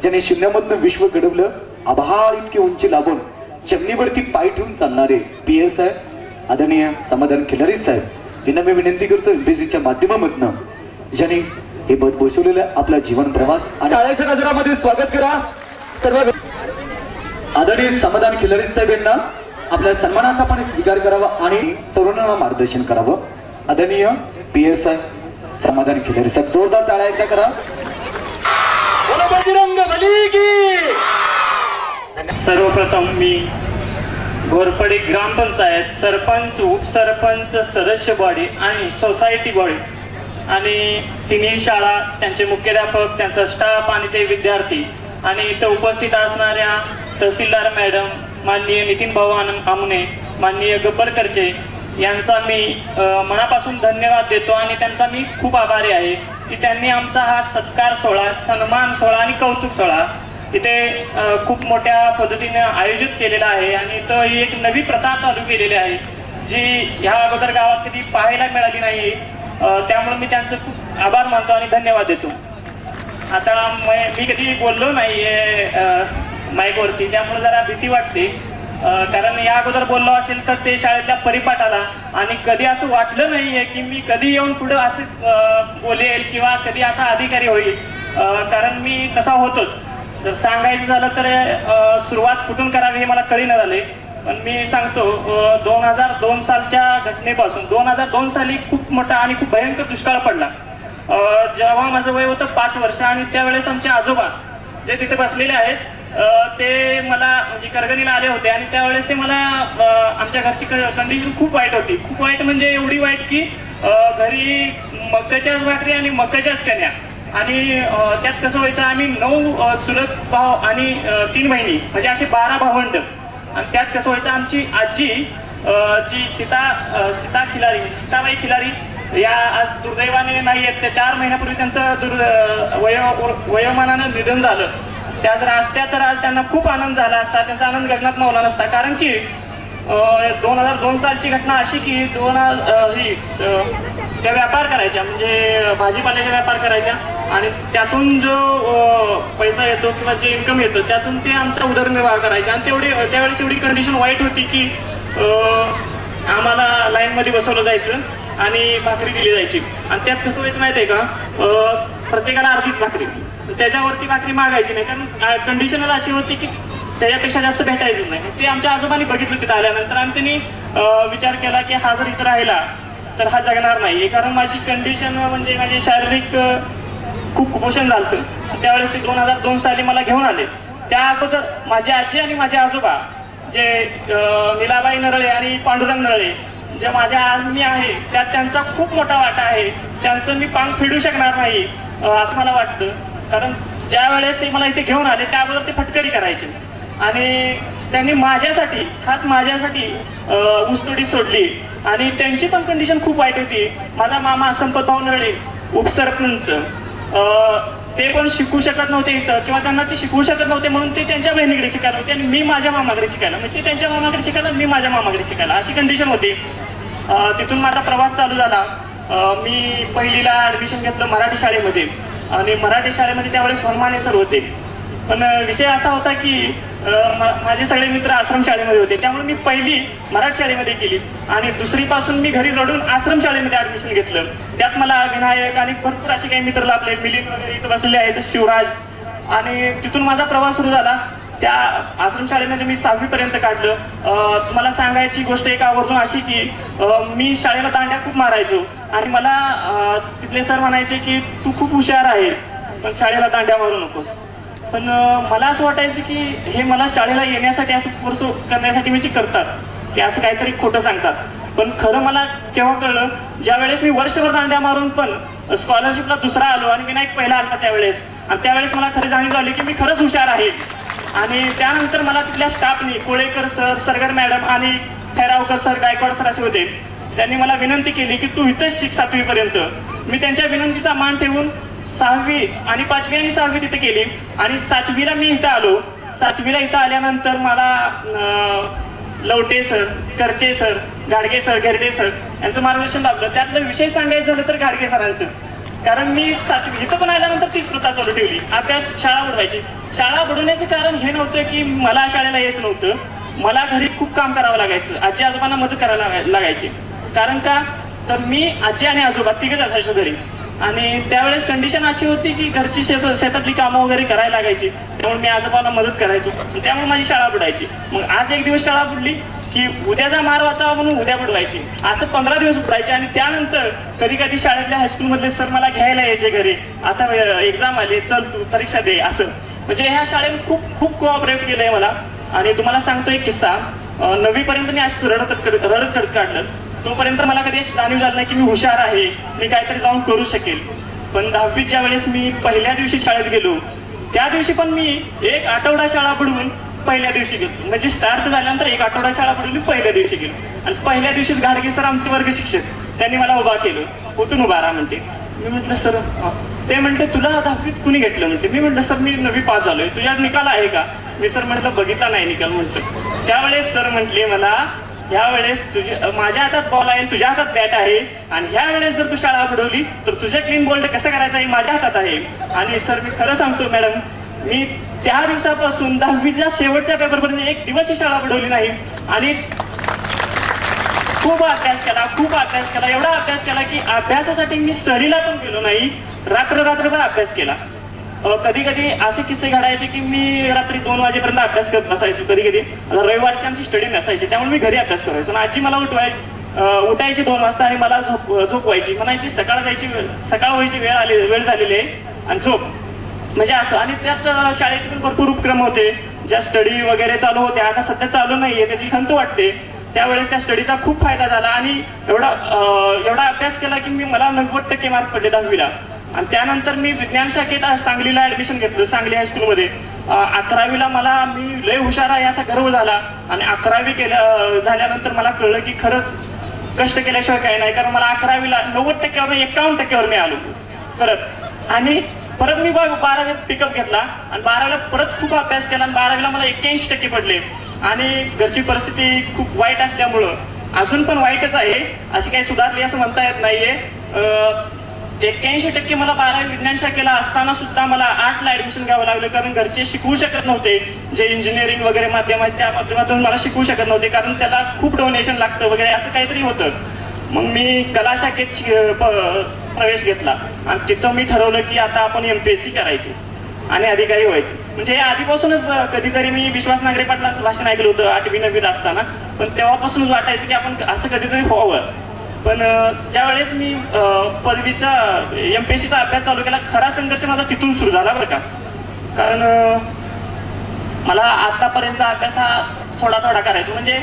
ज्याने शून्यामधनं विश्व घडवलं, आभाळ इतकी उंची लाभून जमिनीवरती पाय ठेवून चालणारे PS साहेब आदरणीय समाधान खिलारी साहेब यांना मी विनंती करतो MPSCच्या माध्यमामधनं ज्याने हे पद बसवलेलं आपला जीवन प्रवास आणि टाळ्याच्या गजरामध्ये स्वागत करा सर्व आदरणीय समाधान खिलारी साहेब यांना आपल्या सन्मानाचा पण स्वीकार करावा आणि तरुणांना मार्गदर्शन करावं. आदरणीय PS साहेब समाधान खिलारी साहेब जोरदार टाळ्या एकदा करा. बजरंग बली की. सर्वप्रथम मी घोरपडे ग्रामपंचायत सरपंच उपसरपंच सदस्य बॉडी आणि सोसायटी बॉडी आणि तिन्ही शाळा त्यांचे मुख्याध्यापक त्यांचा स्टाफ आणि ते विद्यार्थी आणि इथं उपस्थित असणाऱ्या तहसीलदार मॅडम माननीय नितीन भाऊ आमने माननीय गब्बरकरचे यांचा मी मनापासून धन्यवाद देतो आणि त्यांचा मी खूप आभारी आहे की त्यांनी आमचा हा सत्कार सोहळा सन्मान सोहळा आणि कौतुक सोहळा इथे खूप मोठ्या पद्धतीने आयोजित केलेला आहे आणि इथं ही एक नवी प्रथा चालू केलेली आहे जी ह्या अगोदर गावात कधी पाहायला मिळाली नाही. त्यामुळे मी त्यांचं खूप आभार मानतो आणि धन्यवाद देतो. आता मी कधी बोललो नाहीये माईकवरती त्यामुळे जरा भीती वाटते कारण या अगोदर बोललो असेल तर ते शाळेतल्या परिपाठाला आणि कधी असं वाटलं नाहीये की मी कधी येऊन पुढे असं बोलेल किंवा कधी असा अधिकारी होईल कारण मी तसा होतोच. जर सांगायचं झालं तर सुरुवात कुठून करावी हे मला कळेना झाले पण मी सांगतो 2002 सालच्या घटनेपासून 2002 साली खूप मोठा आणि खूप भयंकर दुष्काळ पडला. जेव्हा माझं वय होतं 5 वर्ष आणि त्यावेळेस आमचे आजोबा जे तिथे बसलेले आहेत ते मला म्हणजे करगणीला आले होते आणि त्यावेळेस ते मला आमच्या घरची कंडिशन खूप वाईट होती. खूप वाईट म्हणजे एवढी वाईट की घरी मक्याच्याच भाकरी आणि मक्याच्याच कन्या आणि त्यात कसं व्हायचं आम्ही 9 चुलत भाऊ आणि 3 बहिणी म्हणजे असे 12 भावंड आणि त्यात कसं व्हायचं आमची आजी जी सीताबाई खिलारी या आज दुर्दैवाने नाही आहेत. त्या 4 महिन्यापूर्वी त्यांचं वयोमानानं निधन झालं. त्या जर असत्या तर आज त्यांना खूप आनंद झाला असता त्यांचा आनंद गगनात मावला नसता कारण की 2002 सालची घटना अशी की त्या व्यापार करायच्या म्हणजे भाजीपाल्याचा व्यापार करायच्या आणि त्यातून जो पैसा येतो किंवा जे इन्कम येतं त्यातून ते आमचा उदरनिर्वाह करायचा आणि त्यावेळेस एवढी कंडिशन वाईट होती की आम्हाला लाईनमध्ये बसवलं जायचं आणि भाकरी दिली जायची आणि त्यात कसं व्हायचं माहिती आहे का प्रत्येकाला अर्धीच भाकरी त्याच्यावरती भाकरी मागायची नाही कारण कंडिशनच अशी होती की त्याच्यापेक्षा जास्त भेटायचं नाही. ते आमच्या आजोबांनी बघितलं तिथं आल्यानंतर आणि त्यांनी विचार केला की हा जर इथं राहिला तर हा जगणार नाही कारण माझी कंडिशन म्हणजे माझे शारीरिक खूप कुपोषण झालं. त्यावेळेस ते 2002 साली मला घेऊन आले. त्या अगोदर माझी आजी आणि माझे आजोबा जे नीलाबाई नरळे आणि पांडुरंग नरळे जे माझ्या आज मी आहे त्यात त्यांचा खूप मोठा वाटा आहे. त्यांचं मी पांग फेडू शकणार नाही असं मला वाटतं कारण ज्या वेळेस ते मला इथे घेऊन आले त्या अगोदर ते फटकरी करायचे आणि त्यांनी माझ्यासाठी खास माझ्यासाठी ऊसतोडी सोडली आणि त्यांची पण कंडिशन खूप वाईट होती. माझा मामा संपतभाऊ नरळे उपसरपंच ते पण शिकू शकत नव्हते इथं किंवा त्यांना ते शिकवू शकत नव्हते म्हणून ते त्यांच्या बहिणीकडे शिकायला होते आणि मी माझ्या मामाकडे शिकायला म्हणजे ते त्यांच्या मामाकडे शिकायला मी माझ्या मामाकडे शिकायला अशी कंडिशन होती. तिथून माझा प्रवास चालू झाला. मी पहिलीला ऍडमिशन घेतलं मराठी शाळेमध्ये आणि मराठी शाळेमध्ये त्यावेळेस हनुमाने सर होते पण विषय असा होता की माझे सगळे मित्र आश्रम शाळेमध्ये होते त्यामुळे मी पहिली मराठी शाळेमध्ये केली आणि दुसरीपासून मी घरी रडून आश्रम शाळेमध्ये ऍडमिशन घेतलं. त्यात मला विनायक आणि भरपूर असे काही मित्र लाभले. मिलिंद वगैरे इथं बसलेले आहेत शिवराज आणि तिथून माझा प्रवास सुरू झाला. त्या आश्रम शाळेमध्ये मी 6वी पर्यंत काढलं. तुम्हाला सांगायची गोष्ट एक आवर्जून अशी की मी शाळेला दांड्या खूप मारायचो आणि मला तिथले सर म्हणायचे की तू खूप हुशार आहेस पण शाळेला दांड्या मारू नकोस. पण मला असं वाटायचं की हे मला शाळेला येण्यासाठी असं फोर्स करण्यासाठी म्हणजे करतात की असं काहीतरी खोटं सांगतात. पण खरं मला केव्हा कळलं ज्या वेळेस मी वर्षभर दांड्या मारून पण स्कॉलरशिपला दुसरा आलो आणि विनायक पहिला आला त्यावेळेस आणि त्यावेळेस मला खरी जाणीव झाली की मी खरंच हुशार आहे. आणि त्यानंतर मला तिथल्या स्टाफनी कोळेकर सर सरगर मॅडम आणि खैरावकर सर गायकवाड सर असे होते त्यांनी मला विनंती केली की तू इथंच शिक 7वी पर्यंत. मी त्यांच्या विनंतीचा मान ठेवून 6वी आणि 5वी आणि 6वी तिथे केली आणि 7वीला मी इथं आलो. 7वीला इथं आल्यानंतर मला लवटे सर करचे sir Gadge sir Gherde sir यांचं मार्गदर्शन लाभलं. त्यातलं विषय सांगायचं झालं तर गाडगे सरांचं कारण मी 7वी इथं पण आल्यानंतर तीच प्रथा चालू ठेवली. अभ्यास शाळा उडवायची शाळा बुडवण्याचं कारण हे नव्हतं की मला शाळेला यायचं नव्हतं, मला घरी खूप काम करावं लागायचं, आजी आजोबांना मदत करायला लागायची. कारण का तर मी आजी आणि आजोबा तिघेच असायचो घरी, आणि त्यावेळेस कंडिशन अशी होती की घरची शेतातली कामं वगैरे करायला लागायची, त्यामुळे मी आजोबांना मदत करायचो, त्यामुळे माझी शाळा बुडायची. मग आज एक दिवस शाळा बुडली की उद्याचा मार वाचावा म्हणून उद्या बुडवायची, असं 15 दिवस बुडायचे. आणि त्यानंतर कधी कधी शाळेतल्या हायस्कूल मधले सर मला घ्यायला यायचे घरी, आता एक्झाम आले, चल तू परीक्षा दे, असं. म्हणजे ह्या शाळेने खूप खूप कोऑपरेट केलंय मला. आणि तुम्हाला सांगतो एक किस्सा, 9वी पर्यंत मी असं रडत काढलं, तोपर्यंत मला कधी असं जाणीव झालं नाही की मी हुशार आहे, मी काहीतरी जाऊन करू शकेल. पण 10वीत ज्या वेळेस मी पहिल्या दिवशी शाळेत गेलो, त्या दिवशी पण मी एक आठवडा शाळा बुडवून पहिल्या दिवशी गेलो. म्हणजे स्टार्ट झाल्यानंतर एक आठवडा शाळा बुडवून पहिल्या दिवशी गेलो. आणि पहिल्या दिवशीच घाडगे सर आमचे वर्ग शिक्षक, त्यांनी मला उभा केलं, उठून उभा राहा म्हणते. मी म्हटलं सर, ते म्हणते तुला 10वीत कुणी घेतलं म्हणते. मी म्हटलं सर मी 9वी पास झालोय, तुझ्या निकाल आहे का? मी सर म्हटलं बघितला नाही निकाल म्हटलं. त्यावेळेस सर म्हटले मला, यावेळेस माझ्या हातात बॉल आहे, तुझ्या हातात बॅट आहे, आणि ह्या वेळेस जर तू शाळा बुडवली तर तुझं क्लीन बोल्ड कसं करायचं हे माझ्या हातात आहे. आणि सर मी खरं सांगतो मॅडम, मी त्या दिवसापासून 10वीच्या शेवटच्या पेपरपर्यंत एक दिवस ही शाळा बुडवली नाही. आणि खूप अभ्यास केला, एवढा अभ्यास केला की अभ्यासासाठी मी सहलीला पण गेलो नाही, रात्रभर अभ्यास केला. कधी कधी असे किस्से घडायचे की मी रात्री 2 वाजेपर्यंत अभ्यास करत बसायचो. कधी कधी रविवारची आमची स्टडी नसायची, त्यामुळे मी घरी अभ्यास करायचो. आणि आजी मला उठायची 2 वाजता आणि मला झोपवायची, म्हणायची सकाळ व्हायची वेळ झालेली आहे आणि झोप, म्हणजे असं. आणि त्यात शाळेचे पण भरपूर उपक्रम होते, ज्या स्टडी वगैरे चालू होत्या, आता सध्या चालू नाहीये, त्याची खंत वाटते. त्यावेळेस त्या स्टडीचा खूप फायदा झाला. आणि एवढा अभ्यास केला की मला 90% मार्क पडले 10वीला. आणि त्यानंतर मी विज्ञान शाखेत सांगलीला ऍडमिशन घेतलं, सांगली हायस्कूलमध्ये. 11वीला मी लय हुशार आहे असा गर्व झाला. आणि 11वी झाल्यानंतर मला कळलं की खरंच कष्ट केल्याशिवाय काही नाही, कारण मला 11वीला 90%वर 51%वर मी आलो परत. आणि परत मी 12वीत पिकअप घेतला आणि 12वीला परत खूप अभ्यास केला आणि 12वीला मला 81% पडले. आणि घरची परिस्थिती खूप वाईट असल्यामुळं, अजून पण वाईटच आहे, अशी काही सुधारली असं म्हणता येत नाहीये. 81% मला 12वी विज्ञान शाखेला असताना सुद्धा मला 8ला ऍडमिशन घ्यावं लागलं, कारण घरचे शिकवू शकत नव्हते. जे इंजिनिअरिंग वगैरे माध्यम आहे त्या माध्यमातून मला शिकवू शकत नव्हते, कारण त्याला खूप डोनेशन लागतं वगैरे असं काहीतरी होतं. मग मी कला शाखेत प्रवेश घेतला आणि तिथं मी ठरवलं की आता आपण MPSC करायची आणि अधिकारी व्हायचे. म्हणजे हे आधीपासूनच कधीतरी मी विश्वास नांगरे पाटलांचं भाषण ऐकलं होतं 8वी 9वीत असताना, पण तेव्हापासूनच वाटायचं की आपण असं कधीतरी व्हावं. पण ज्या वेळेस मी पदवीचा MPSCचा अभ्यास चालू केला, खरा संघर्ष माझा तिथून सुरू झाला बरं का. कारण मला आतापर्यंतचा अभ्यास हा थोडा करायचो, म्हणजे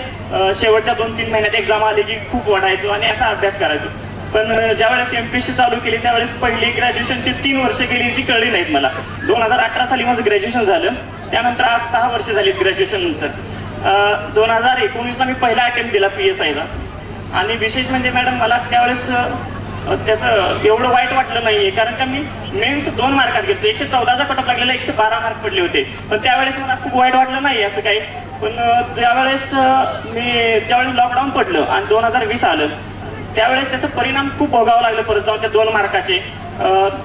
शेवटच्या 2-3 महिन्यात एक्झाम आली की खूप वाढायचो आणि असा अभ्यास करायचो. पण ज्यावेळेस MPSC चालू केली त्यावेळेस पहिली ग्रॅज्युएशनची 3 वर्ष गेली जी कळली नाहीत मला. 2018 साली माझं ग्रॅज्युएशन झालं, त्यानंतर आज 6 वर्ष झाली ग्रॅज्युएशन नंतर. 2019ला मी पहिला अटेम्प्ट दिला PSIचा. आणि विशेष म्हणजे मॅडम मला त्यावेळेस त्याचं एवढं वाईट वाटलं नाहीये, कारण का मी मेन्स 2 मार्कात घेतलो, 114चा कटअप लागलेला, 112 मार्क पडले होते. पण त्यावेळेस मला खूप वाईट वाटलं नाही असं काही. पण ज्यावेळेस लॉकडाऊन पडलं आणि 2020 आलं, त्यावेळेस त्याचा परिणाम खूप भोगावा लागला परत जाऊन त्या 2 मार्काचे.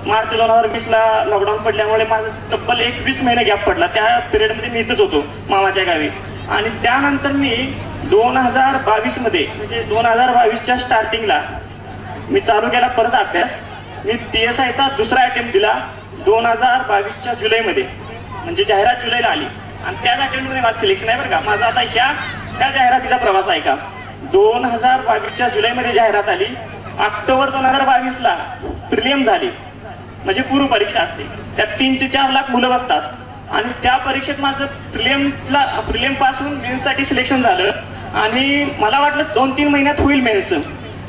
मार्च 2020ला लॉकडाऊन पडल्यामुळे माझं तब्बल 21 महिने गॅप पडला. त्या पिरियडमध्ये मी इथंच होतो मामाच्या गावी. आणि त्यानंतर मी 2022 मध्ये, म्हणजे 2022च्या स्टार्टिंगला मी चालू केला परत अभ्यास. मी PSIचा दुसरा अटेम्प्ट दिला 2022च्या जुलैमध्ये, म्हणजे जाहिरात जुलैला आली आणि त्याच अटेम्प्टमध्ये माझं सिलेक्शन आहे बरं का. माझा आता त्या जाहिरातीचा प्रवास आहे का. 2022च्या जुलैमध्ये जाहिरात आली, ऑक्टोबर 2022ला प्रिलियम झाली, म्हणजे पूर्व परीक्षा असते, त्यात 3 ते 4 लाख मुलं बसतात. आणि त्या परीक्षेत माझं प्रिलियम पासून मेन्ससाठी सिलेक्शन झालं. आणि मला वाटलं 2-3 महिन्यात होईल मेन्स,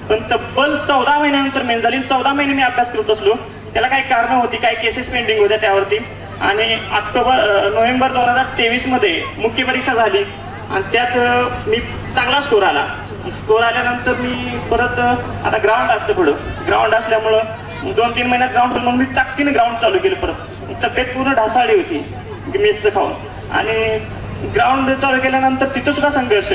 पण तब्बल 14 महिन्यानंतर मेन्स झाली. 14 महिने मी अभ्यास करत बसलो. त्याला काही कारणं होती, काही केसेस पेंडिंग होत्या त्यावरती. आणि नोव्हेंबर 2023 मध्ये मुख्य परीक्षा झाली आणि त्यात मी चांगला स्कोर आला. स्कोर आल्यानंतर मी परत आता ग्राउंड असतं पुढं, ग्राउंड असल्यामुळं 2-3 महिन्यात ग्राउंड, मग मी ताकदीने ग्राउंड चालू केलं परत. तब्येत पूर्ण ढासाळली होती मेसचं खाऊन. आणि ग्राउंड चालू केल्यानंतर तिथं सुद्धा संघर्ष.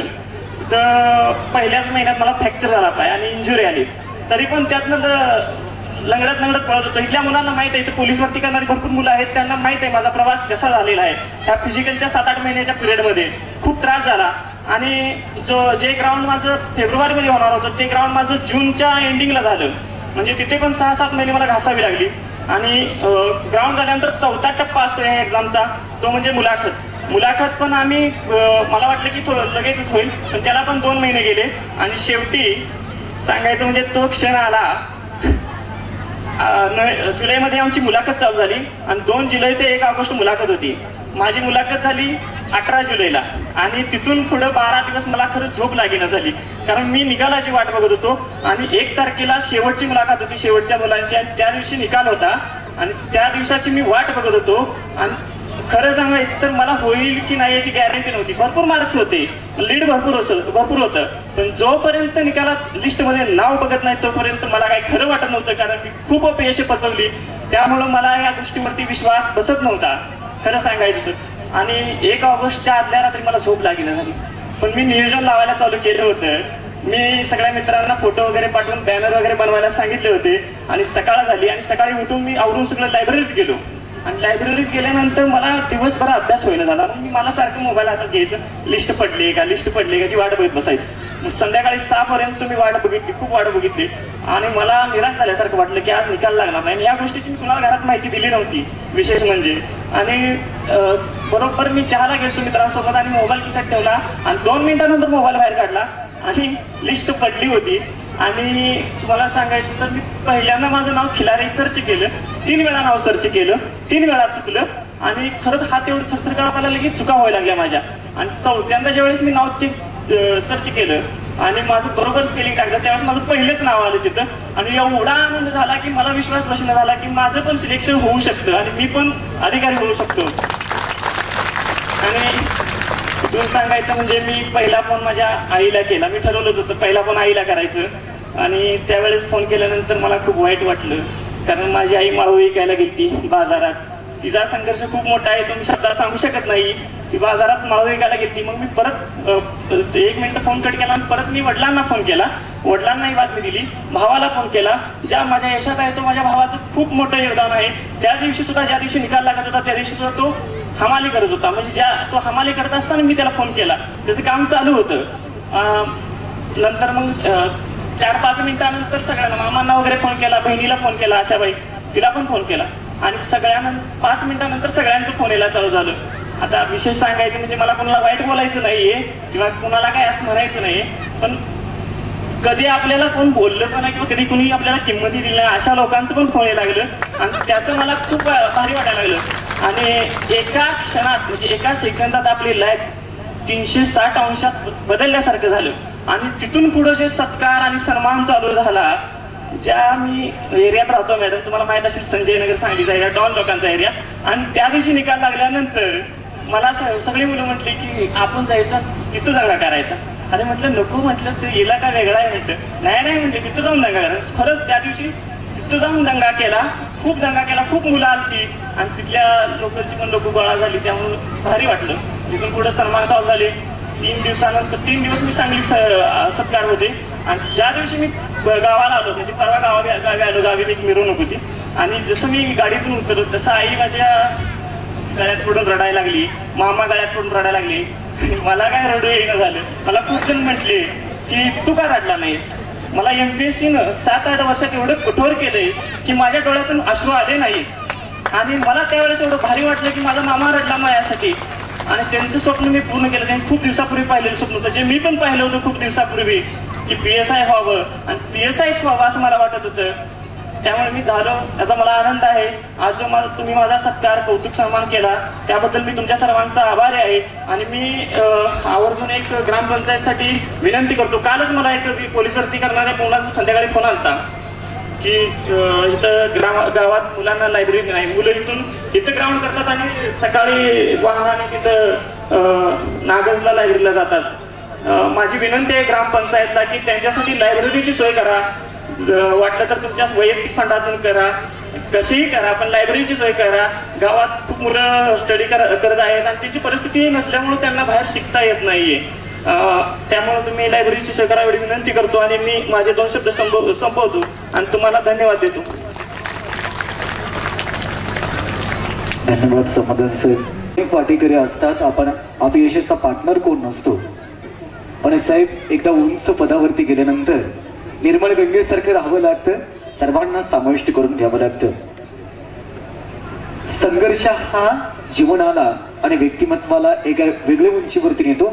तर पहिल्याच महिन्यात मला फ्रॅक्चर झाला पाय आणि इंजुरी आली. तरी पण त्यातनं लंगडत पळत होतो. इथल्या मुलांना माहित आहे, इथं पोलीस भरती करणारी भरपूर मुलं आहेत, त्यांना माहित आहे माझा प्रवास कसा झालेला आहे. ह्या फिजिकलच्या 7-8 महिन्याच्या पिरियडमध्ये खूप त्रास झाला. आणि जे ग्राउंड माझं फेब्रुवारीमध्ये होणार होतं ते ग्राउंड माझं जूनच्या एंडिंगला झालं. म्हणजे तिथे पण 6-7 महिने मला घासावी लागली. आणि ग्राउंड झाल्यानंतर 4था टप्पा असतो या एक्झामचा, तो म्हणजे मुलाखत पण आम्ही मला वाटलं की थोडं लगेचच होईल, पण त्याला पण 2 महिने गेले. आणि शेवटी सांगायचं म्हणजे तो क्षण आला. जुलैमध्ये आमची मुलाखत चालू झाली आणि 2 जुलै ते 1 ऑगस्ट मुलाखत होती. माझी मुलाखत झाली 18 जुलैला आणि तिथून पुढे 12 दिवस मला खरं झोप लागेना झाली, कारण मी निकालाची वाट बघत होतो. आणि 1 तारखेला शेवटची मुलाखत होती शेवटच्या मुलांची, आणि त्या दिवशी निकाल होता आणि त्या दिवसाची मी वाट बघत होतो. आणि खरं सांगायचं तर मला होईल की नाही याची गॅरंटी नव्हती. भरपूर मार्क्स होते, लीड भरपूर होतं, पण जोपर्यंत निकालात लिस्टमध्ये नाव बघत नाही तोपर्यंत मला काही खरं वाटत नव्हतं, कारण मी खूप अपयश पचवली. त्यामुळं मला या गोष्टीवरती विश्वास बसत नव्हता खरं सांगायचं तर. आणि 1 ऑगस्टच्या आदल्या रात्री मला झोप लागली झाली, पण मी नियोजन लावायला चालू केलं होतं. मी सगळ्या मित्रांना फोटो वगैरे पाठवून बॅनर वगैरे बनवायला सांगितले होते. आणि सकाळ झाली आणि सकाळी उठून मी आवरून सगळं लायब्ररीत गेलो. आणि लायब्ररीत गेल्यानंतर मला दिवसभर अभ्यास होईना झाला. मग मी मला सारखं मोबाईल हातात घ्यायचं, लिस्ट पडली का ची वाट बघत बसायची. मग संध्याकाळी 6 पर्यंत मी वाट बघितली, खूप वाट बघितली. आणि मला निराश झाल्यासारखं वाटलं की आज निकाल लागणार नाही. या गोष्टीची मी कुणाला घरात माहिती दिली नव्हती विशेष म्हणजे. आणि बरोबर मी चहाला गेलो मित्रांसोबत आणि मोबाईल खिशात ठेवला आणि 2 मिनिटानंतर मोबाईल बाहेर काढला आणि लिस्ट पडली होती. आणि तुम्हाला सांगायचं तर मी पहिल्यांदा माझं नाव खिलारी सर्च केलं, 3 वेळा नाव सर्च केलं, 3 वेळा चुकलं. आणि खरंच हात एवढं थरथर कापायला लगेच चुका व्हायला लागल्या माझ्या. आणि 4थ्यांदा ज्यावेळेस मी नाव सर्च केलं आणि माझं बरोबर स्पेलिंग टाकलं त्यावेळेस माझं पहिलेच नाव आलं तिथं. आणि एवढा आनंद झाला की मला विश्वास बसणं झाला की माझं पण सिलेक्शन होऊ शकतं आणि मी पण अधिकारी होऊ शकतो. आणि तुम्ही सांगायचं म्हणजे मी पहिला फोन माझ्या आईला केला. मी ठरवलंच होतं पहिला फोन आईला करायचं. आणि त्यावेळेस फोन केल्यानंतर मला खूप वाईट वाटलं, कारण माझी आई माळव विकायला गेली बाजारात. तिचा संघर्ष खूप मोठा आहे, तुम्ही शब्दात सांगू शकत नाही. ती बाजारात माळव विकायला गेली. मग मी परत 1 मिनिट फोन कट केला आणि परत मी वडिलांना फोन केला. वडिलांनाही बातमी दिली, भावाला फोन केला. ज्या माझ्या यशात आहे तो माझ्या भावाचं खूप मोठं योगदान आहे. त्या दिवशी सुद्धा, ज्या दिवशी निकाल लागत होता त्या दिवशी सुद्धा तो हमाली करत होता. म्हणजे तो हमाली करत असताना मी त्याला फोन केला, त्याचं काम चालू होतं. नंतर मग 4-5 मिनिटानंतर सगळ्यांना, मामांना वगैरे फोन केला, बहिणीला फोन केला, आशाबाई तिला पण फोन केला. आणि सगळ्यांना 5 मिनिटानंतर सगळ्यांचं फोन यायला चालू झालं. आता विशेष सांगायचं म्हणजे मला कोणाला वाईट बोलायचं नाहीये किंवा कुणाला काय असं म्हणायचं नाहीये, पण कधी आपल्याला कोण बोललं पण नाही किंवा कधी कुणी आपल्याला किंमती दिली नाही अशा लोकांचं पण फोन यायला लागलं आणि त्याचं मला खूप भारी वाटायला लागलं. आणि एका क्षणात म्हणजे एका सेकंदात आपली लाईफ 360 अंशात बदलल्यासारखं झालं. आणि तिथून पुढे जे सत्कार आणि सन्मान चालू झाला, ज्या मी एरियात राहतो मॅडम तुम्हाला माहित असेल, संजय नगर सांगलीचा एरिया, डॉन लोकांचा एरिया. आणि त्या दिवशी निकाल लागल्यानंतर मला सगळी मुलं म्हटली की आपण जायचं तिथं दंगा करायचा. अरे म्हटलं नको, म्हटलं ते इलाका वेगळा आहे. म्हटलं नाही म्हटलं तिथं जाऊन दंगा करायचा. खरंच त्या दिवशी तिथं जाऊन दंगा केला, खूप दंगा केला, खूप मुलं आलती आणि तिथल्या लोकांची पण लोक गोळा झाली, त्यामुळे भारी वाटलं. तिथून पुढे सन्मान चालू झाले. 3 दिवसानंतर 3 दिवस मी सांगली सत्कार होते. आणि ज्या दिवशी मी गावाला आलो म्हणजे परवा गावी आलो, गावी एक मिरवणूक होती. आणि जसं मी गाडीतून उतरलो तसं आई माझ्या गळ्यात पडून रडायला लागली, मामा गळ्यात पडून रडायला लागली. मला काय रडू येणं झालं. मला खूप जण म्हटले की तू का रडला नाहीस. मला MPSCनं 7-8 वर्षात एवढं कठोर केलंय की माझ्या डोळ्यातून अश्रू आले नाही. आणि मला त्यावेळेस एवढं भारी वाटलं की माझा मामा रडला माझ्यासाठी. आणि त्यांचं स्वप्न मी पूर्ण केलं. त्यांनी खूप दिवसापूर्वी पाहिलेलं स्वप्न होतं, जे मी पण पाहिलं होतं खूप दिवसापूर्वी, की PSI व्हावं आणि PSIच व्हावं असं मला वाटत होतं. त्यामुळे मी झालो, याचा मला आनंद आहे. आज जो तुम्ही माझा सत्कार कौतुक सन्मान केला त्याबद्दल मी तुमच्या सर्वांचा आभारी आहे. आणि मी आवर्जून एक ग्रामपंचायतसाठी विनंती करतो. कालच मला एक पोलीस भरती करणाऱ्या मुलांचा संध्याकाळी फोन आलता की इथं गावात मुलांना लायब्ररी नाही, मुलं इथं ग्राउंड करतात आणि सकाळी वाहनाने तिथं नागजला लायब्ररीला जातात. माझी विनंती आहे ग्रामपंचायतला की त्यांच्यासाठी लायब्ररीची सोय करा. वाटलं तर तुमच्या वैयक्तिक फंडातून करा, कशीही करा, पण लायब्ररीची सोय करा. गावात खूप मुलं स्टडी करत आहेत आणि त्यांची परिस्थिती नसल्यामुळे त्यांना बाहेर शिकता येत नाहीये. त्यामुळे तुम्ही लायब्ररीची सोय करा एवढी विनंती करतो आणि मी माझे 2 शब्द संपवतो आणि तुम्हाला धन्यवाद देतो. धन्यवाद समाधान सर. अनेक वाटेकरी असतात, आपण अपयशाचा पार्टनर कोण नसतो, पण साहेब एकदा उंच पदावरती गेल्यानंतर निर्मळ गंगेसारखं राहावं लागतं, सर्वांना समाविष्ट करून घ्यावं लागतं. संघर्ष हा जीवनाला आणि व्यक्तिमत्वाला एका वेगळ्या उंचीवरती नेतो.